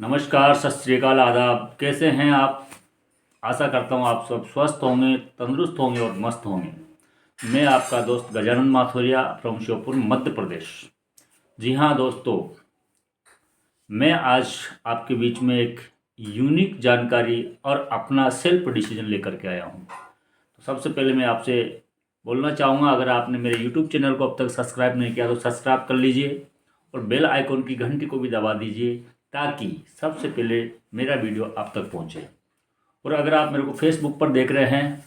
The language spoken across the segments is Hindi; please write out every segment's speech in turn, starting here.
नमस्कार, सत श्री अकाल, आदाब। कैसे हैं आप? आशा करता हूं आप सब स्वस्थ होंगे, तंदुरुस्त होंगे और मस्त होंगे। मैं आपका दोस्त गजानन माथुरिया फ्रॉम श्योपुर, मध्य प्रदेश। जी हाँ दोस्तों, मैं आज आपके बीच में एक यूनिक जानकारी और अपना सेल्फ डिसीजन लेकर के आया हूँ। तो सबसे पहले मैं आपसे बोलना चाहूँगा, अगर आपने मेरे यूट्यूब चैनल को अब तक सब्सक्राइब नहीं किया तो सब्सक्राइब कर लीजिए और बेल आइकॉन की घंटी को भी दबा दीजिए, ताकि सबसे पहले मेरा वीडियो आप तक पहुंचे। और अगर आप मेरे को फेसबुक पर देख रहे हैं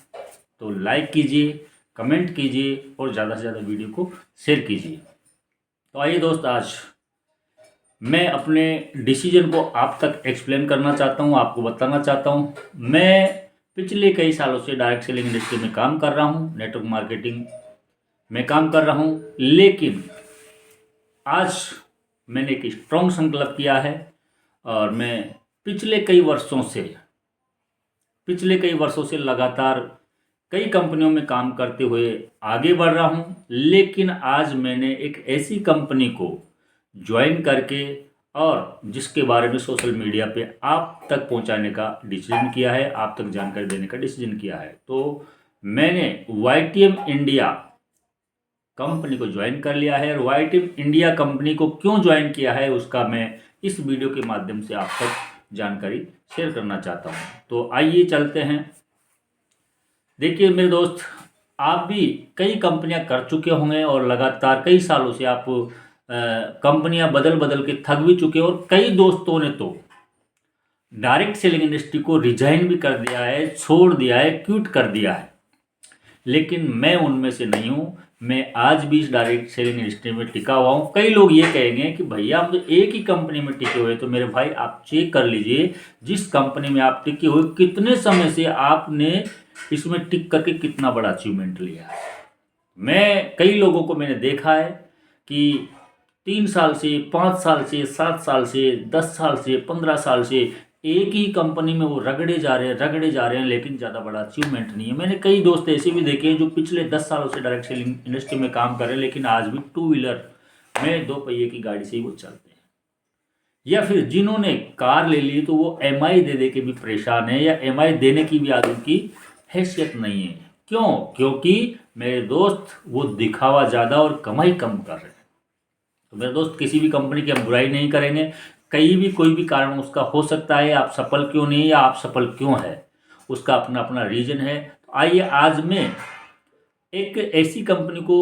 तो लाइक कीजिए, कमेंट कीजिए और ज़्यादा से ज़्यादा वीडियो को शेयर कीजिए। तो आइए दोस्त, आज मैं अपने डिसीजन को आप तक एक्सप्लेन करना चाहता हूँ, आपको बताना चाहता हूँ। मैं पिछले कई सालों से डायरेक्ट सेलिंग इंडस्ट्री में काम कर रहा हूँ, नेटवर्क मार्केटिंग में काम कर रहा हूँ, लेकिन आज मैंने एक स्ट्रॉन्ग संकल्प किया है और मैं पिछले कई वर्षों से लगातार कई कंपनियों में काम करते हुए आगे बढ़ रहा हूं। लेकिन आज मैंने एक ऐसी कंपनी को ज्वाइन करके और जिसके बारे में सोशल मीडिया पे आप तक पहुंचाने का डिसीजन किया है, आप तक जानकारी देने का डिसीजन किया है। तो मैंने YTM इंडिया कंपनी को ज्वाइन कर लिया है। और YTM इंडिया कंपनी को क्यों ज्वाइन किया है उसका मैं इस वीडियो के माध्यम से आप तक जानकारी शेयर करना चाहता हूं। तो आइए चलते हैं। देखिए मेरे दोस्त, आप भी कई कंपनियां कर चुके होंगे और लगातार कई सालों से आप कंपनियां बदल बदल के थक भी चुके, और कई दोस्तों ने तो डायरेक्ट सेलिंग इंडस्ट्री को रिजाइन भी कर दिया है, छोड़ दिया है, क्विट कर दिया है। लेकिन मैं उनमें से नहीं हूँ। मैं आज भी इस डायरेक्ट सेलिंग इंडस्ट्री में टिका हुआ हूँ। कई लोग ये कहेंगे कि भैया हम तो एक ही कंपनी में टिके हुए। तो मेरे भाई, आप चेक कर लीजिए, जिस कंपनी में आप टिके हुए कितने समय से आपने इसमें टिक करके कितना बड़ा अचीवमेंट लिया है। मैं कई लोगों को मैंने देखा है कि 3 साल से, 5 साल से, 7 साल से, 10 साल से, 15 साल से एक ही कंपनी में वो रगड़े जा रहे हैं, लेकिन ज़्यादा बड़ा अचीवमेंट नहीं है। मैंने कई दोस्त ऐसे भी देखे हैं जो पिछले 10 सालों से डायरेक्ट सेलिंग इंडस्ट्री में काम कर रहे हैं, लेकिन आज भी 2 व्हीलर में 2 पहिए की गाड़ी से ही वो चलते हैं। या फिर जिन्होंने कार ले ली तो वो EMI दे के भी परेशान है, या EMI देने की भी आज उनकी हैसियत नहीं है। क्यों? क्योंकि मेरे दोस्त वो दिखावा ज़्यादा और कमाई कम कर रहे हैं। तो मेरे दोस्त, किसी भी कंपनी की हम बुराई नहीं करेंगे। कहीं भी कोई भी कारण उसका हो सकता है, आप सफल क्यों नहीं या आप सफल क्यों है, उसका अपना अपना रीजन है। तो आइए, आज मैं एक ऐसी कंपनी को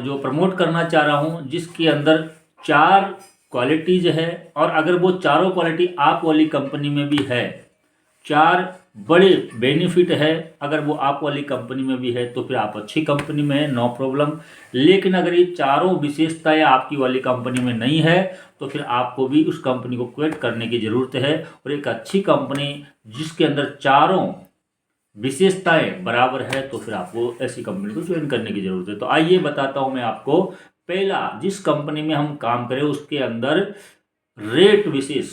जो प्रमोट करना चाह रहा हूं, जिसके अंदर 4 क्वालिटीज है, और अगर वो चारों क्वालिटी आप वाली कंपनी में भी है, 4 बड़े बेनिफिट है। अगर वो आप वाली कंपनी में भी है तो फिर आप अच्छी कंपनी में है, नो प्रॉब्लम। लेकिन अगर ये चारों विशेषताएं आपकी वाली कंपनी में नहीं है तो फिर आपको भी उस कंपनी को क्विट करने की ज़रूरत है। और एक अच्छी कंपनी जिसके अंदर चारों विशेषताएं बराबर है, तो फिर आपको ऐसी कंपनी को ज्वाइन करने की ज़रूरत है। तो आइए बताता हूँ मैं आपको। पहला, जिस कंपनी में हम काम करें उसके अंदर रेट विशेष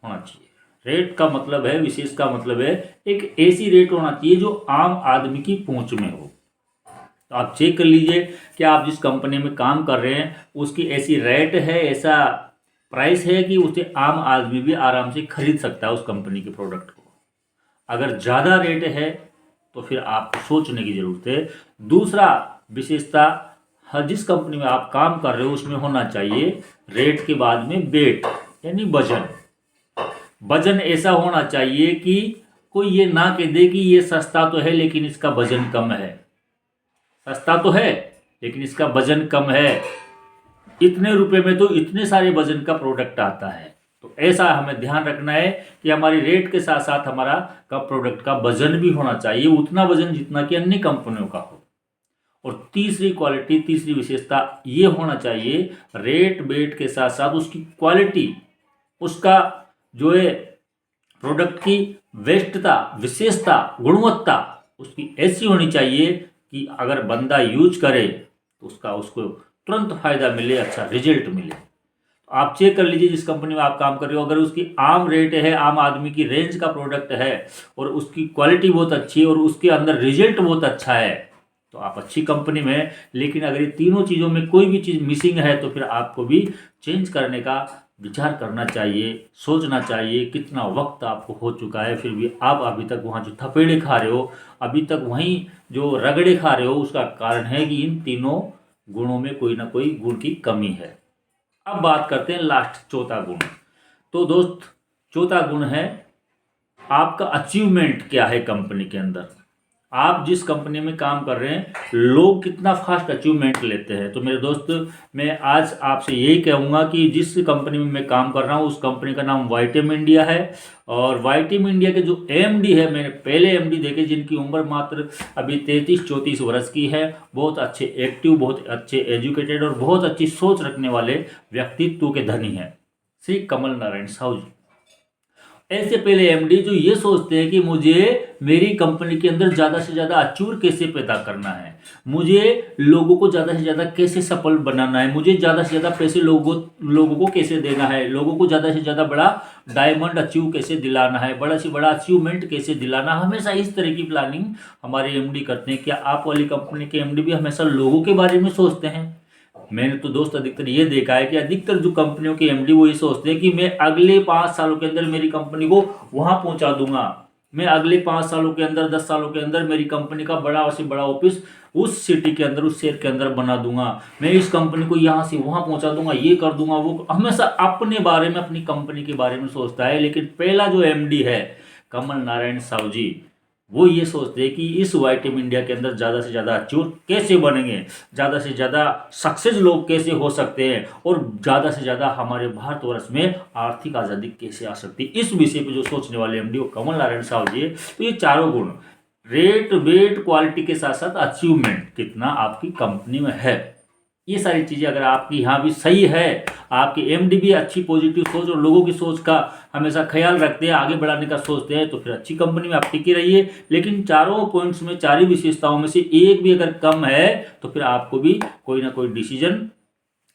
होना चाहिए। रेट का मतलब है, विशेष का मतलब है, एक ऐसी रेट होना चाहिए जो आम आदमी की पहुंच में हो। तो आप चेक कर लीजिए कि आप जिस कंपनी में काम कर रहे हैं उसकी ऐसी रेट है, ऐसा प्राइस है कि उसे आम आदमी भी आराम से खरीद सकता है उस कंपनी के प्रोडक्ट को। अगर ज़्यादा रेट है तो फिर आपको सोचने की ज़रूरत है। दूसरा विशेषता, हर जिस कंपनी में आप काम कर रहे हो उसमें होना चाहिए रेट के बाद में वेट, यानी वजन। वजन ऐसा होना चाहिए कि कोई ये ना कह दे कि ये सस्ता तो है लेकिन इसका वजन कम है। सस्ता तो है लेकिन इसका वजन कम है, इतने रुपए में तो इतने सारे वजन का प्रोडक्ट आता है। तो ऐसा हमें ध्यान रखना है कि हमारी रेट के साथ साथ हमारा प्रोडक्ट का वजन भी होना चाहिए, उतना वजन जितना कि अन्य कंपनियों का हो। और तीसरी क्वालिटी, तीसरी विशेषता ये होना चाहिए, रेट वेट के साथ साथ उसकी क्वालिटी, उसका जो है प्रोडक्ट की बेस्टता, विशेषता, गुणवत्ता उसकी ऐसी होनी चाहिए कि अगर बंदा यूज करे तो उसको तुरंत फायदा मिले, अच्छा रिजल्ट मिले। तो आप चेक कर लीजिए जिस कंपनी में आप काम कर रहे हो, अगर उसकी आम रेट है, आम आदमी की रेंज का प्रोडक्ट है और उसकी क्वालिटी बहुत अच्छी है और उसके अंदर रिजल्ट बहुत अच्छा है, तो आप अच्छी कंपनी में। लेकिन अगर ये तीनों चीज़ों में कोई भी चीज़ मिसिंग है तो फिर आपको भी चेंज करने का विचार करना चाहिए, सोचना चाहिए। कितना वक्त आपको हो चुका है, फिर भी आप अभी तक वहाँ जो थपेड़े खा रहे हो, अभी तक वहीं जो रगड़े खा रहे हो, उसका कारण है कि इन तीनों गुणों में कोई ना कोई गुण की कमी है। अब बात करते हैं लास्ट चौथा गुण। तो दोस्त, चौथा गुण है आपका अचीवमेंट क्या है कंपनी के अंदर। आप जिस कंपनी में काम कर रहे हैं, लोग कितना फास्ट अचीवमेंट लेते हैं। तो मेरे दोस्त, मैं आज आपसे यही कहूँगा कि जिस कंपनी में मैं काम कर रहा हूँ, उस कंपनी का नाम वाईटेम इंडिया है। और वाईटेम इंडिया के जो एमडी है, मैंने पहले एमडी देखे जिनकी उम्र मात्र अभी 33-34 वर्ष की है। बहुत अच्छे एक्टिव, बहुत अच्छे एजुकेटेड और बहुत अच्छी सोच रखने वाले व्यक्तित्व के धनी हैं, श्री कमल नारायण साहू जी। ऐसे पहले एमडी जो ये सोचते हैं कि मुझे मेरी कंपनी के अंदर ज़्यादा से ज़्यादा अचूर कैसे पैदा करना है, मुझे लोगों को ज़्यादा से ज़्यादा कैसे सफल बनाना है, मुझे ज़्यादा से ज़्यादा पैसे लोगों को कैसे देना है, लोगों को ज़्यादा से ज़्यादा बड़ा डायमंड अचीव कैसे दिलाना है, बड़ा से बड़ा अचीवमेंट कैसे दिलाना। हमेशा इस तरह की प्लानिंग हमारे एमडी करते हैं। क्या आप वाली कंपनी के एमडी भी हमेशा लोगों के बारे में सोचते हैं? मैंने तो दोस्त अधिकतर ये देखा है कि अधिकतर जो कंपनियों के एमडी वो ये सोचते हैं कि मैं अगले 5 सालों के अंदर मेरी कंपनी को वहां पहुंचा दूंगा, मैं अगले 5 सालों के अंदर, 10 सालों के अंदर मेरी कंपनी का बड़ा से बड़ा ऑफिस उस सिटी के अंदर, उस शहर के अंदर बना दूंगा, मैं इस कंपनी को यहाँ से वहां पहुंचा दूंगा, ये कर दूंगा, वो। हमेशा अपने बारे में, अपनी कंपनी के बारे में सोचता है। लेकिन पहला जो एमडी है कमल नारायण साहू जी, वो ये सोचते हैं कि इस वाईटेम इंडिया के अंदर ज़्यादा से ज़्यादा अचूर कैसे बनेंगे, ज़्यादा से ज़्यादा सक्सेस लोग कैसे हो सकते हैं, और ज़्यादा से ज़्यादा हमारे भारतवर्ष में आर्थिक आज़ादी कैसे आ सकती है। इस विषय पे जो सोचने वाले एमडी वो कमल नारायण साहू जी है। तो ये चारों गुण, रेट, वेट, क्वालिटी के साथ साथ अचीवमेंट कितना आपकी कंपनी में है, ये सारी चीज़ें अगर आपकी यहाँ भी सही है, आपकी एमडी भी अच्छी पॉजिटिव सोच और लोगों की सोच का हमेशा ख्याल रखते हैं, आगे बढ़ाने का सोचते हैं, तो फिर अच्छी कंपनी में आप टिके रहिए। लेकिन चारों पॉइंट्स में, चार ही विशेषताओं में से एक भी अगर कम है, तो फिर आपको भी कोई ना कोई डिसीजन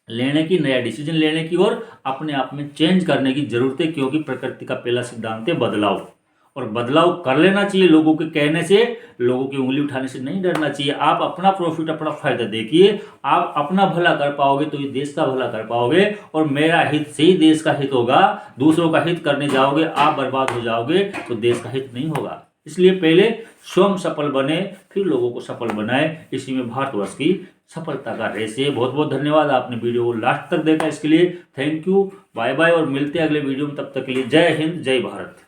लेने की, नया डिसीजन लेने की और अपने आप में चेंज करने की जरूरत है। क्योंकि प्रकृति का पहला सिद्धांत है बदलाव, और बदलाव कर लेना चाहिए। लोगों के कहने से, लोगों की उंगली उठाने से नहीं डरना चाहिए। आप अपना प्रॉफिट, अपना फायदा देखिए। आप अपना भला कर पाओगे तो ये देश का भला कर पाओगे, और मेरा हित से ही देश का हित होगा। दूसरों का हित करने जाओगे, आप बर्बाद हो जाओगे, तो देश का हित नहीं होगा। इसलिए पहले स्वयं सफल बने, फिर लोगों को सफल बनाए। इसी में भारतवर्ष की सफलता का रेस है। बहुत बहुत धन्यवाद, आपने वीडियो को लास्ट तक देखा, इसके लिए थैंक यू। बाय बाय, और मिलते हैं अगले वीडियो में। तब तक के लिए जय हिंद, जय भारत।